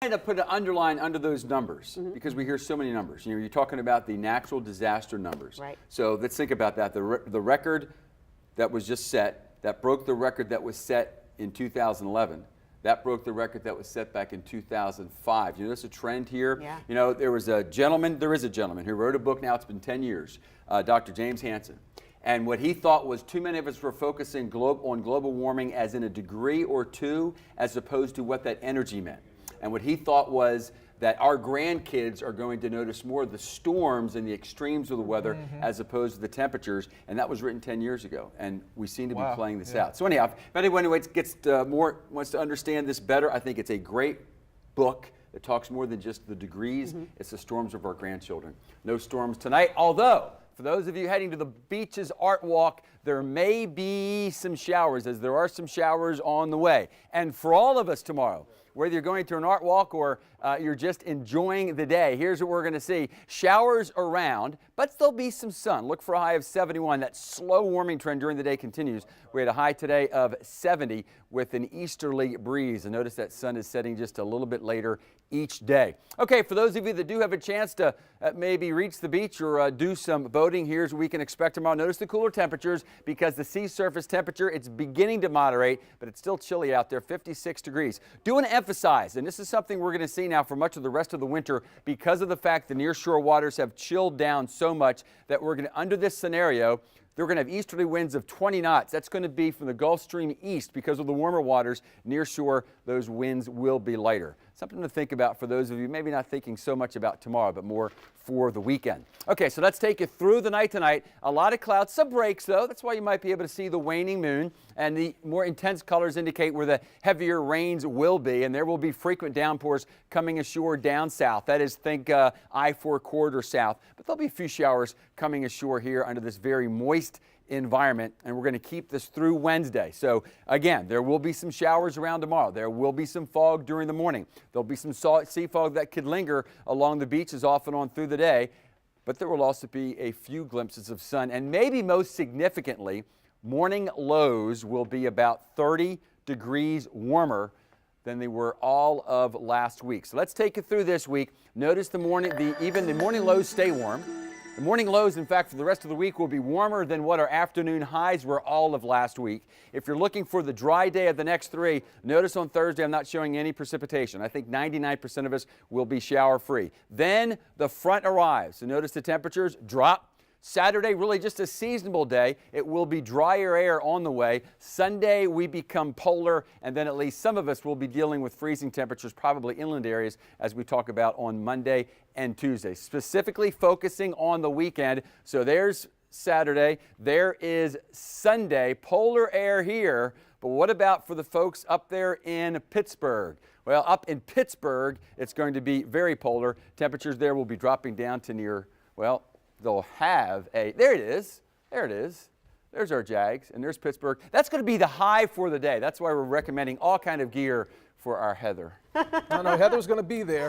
wanted to put an underline under those numbers because we hear so many numbers. You know, you're talking about the natural disaster numbers. Right. So let's think about that. The record that was just set, that broke the record that was set in 2011. That broke the record that was set back in 2005. You notice a trend here? Yeah. You know, there is a gentleman who wrote a book now, it's been 10 years, Dr. James Hansen. And what he thought was too many of us were focusing on global warming as in a degree or two, as opposed to what that energy meant. And what he thought was that our grandkids are going to notice more of the storms and the extremes of the weather as opposed to the temperatures. And that was written 10 years ago. And we seem to be playing this out. So anyhow, if anyone wants to understand this better, I think it's a great book that talks more than just the degrees. It's the storms of our grandchildren. No storms tonight, although for those of you heading to the beaches art walk, there may be some showers, as there are some showers on the way. And for all of us tomorrow, whether you're going to an art walk or you're just enjoying the day, here's what we're going to see. Showers around, but there'll be some sun. Look for a high of 71. That slow warming trend during the day continues. We had a high today of 70 with an easterly breeze. And notice that sun is setting just a little bit later each day. Okay, for those of you that do have a chance to maybe reach the beach or do some boating, here's what we can expect tomorrow. Notice the cooler temperatures because the sea surface temperature, it's beginning to moderate, but it's still chilly out there, 56 degrees. Do want to emphasize, and this is something we're going to see now for much of the rest of the winter because of the fact the nearshore waters have chilled down so much that we're going to, under this scenario, they're going to have easterly winds of 20 knots. That's going to be from the Gulf Stream east because of the warmer waters near shore. Those winds will be lighter. Something to think about for those of you maybe not thinking so much about tomorrow, but more for the weekend. Okay, so let's take you through the night tonight. A lot of clouds, some breaks though. That's why you might be able to see the waning moon, and the more intense colors indicate where the heavier rains will be, and there will be frequent downpours coming ashore down south. That is, think I-4 corridor south, but there'll be a few showers coming ashore here under this very moist environment, and we're going to keep this through Wednesday. So again, there will be some showers around tomorrow. There will be some fog during the morning. There'll be some sea fog that could linger along the beaches off and on through the day, but there will also be a few glimpses of sun, and maybe most significantly, morning lows will be about 30 degrees warmer than they were all of last week. So let's take you through this week. Notice even the morning lows stay warm. The morning lows, in fact, for the rest of the week will be warmer than what our afternoon highs were all of last week. If you're looking for the dry day of the next three, notice on Thursday I'm not showing any precipitation. I think 99% of us will be shower-free. Then the front arrives. So notice the temperatures drop. Saturday, really just a seasonable day. It will be drier air on the way. Sunday, we become polar, and then at least some of us will be dealing with freezing temperatures, probably inland areas, as we talk about on Monday and Tuesday. Specifically focusing on the weekend. So there's Saturday. There is Sunday. Polar air here. But what about for the folks up there in Pittsburgh? Well, up in Pittsburgh, it's going to be very polar. Temperatures there will be dropping down to near, well, they'll have there it is. There's our Jags, and there's Pittsburgh. That's going to be the high for the day. That's why we're recommending all kind of gear for our Heather. No, Heather's going to be there.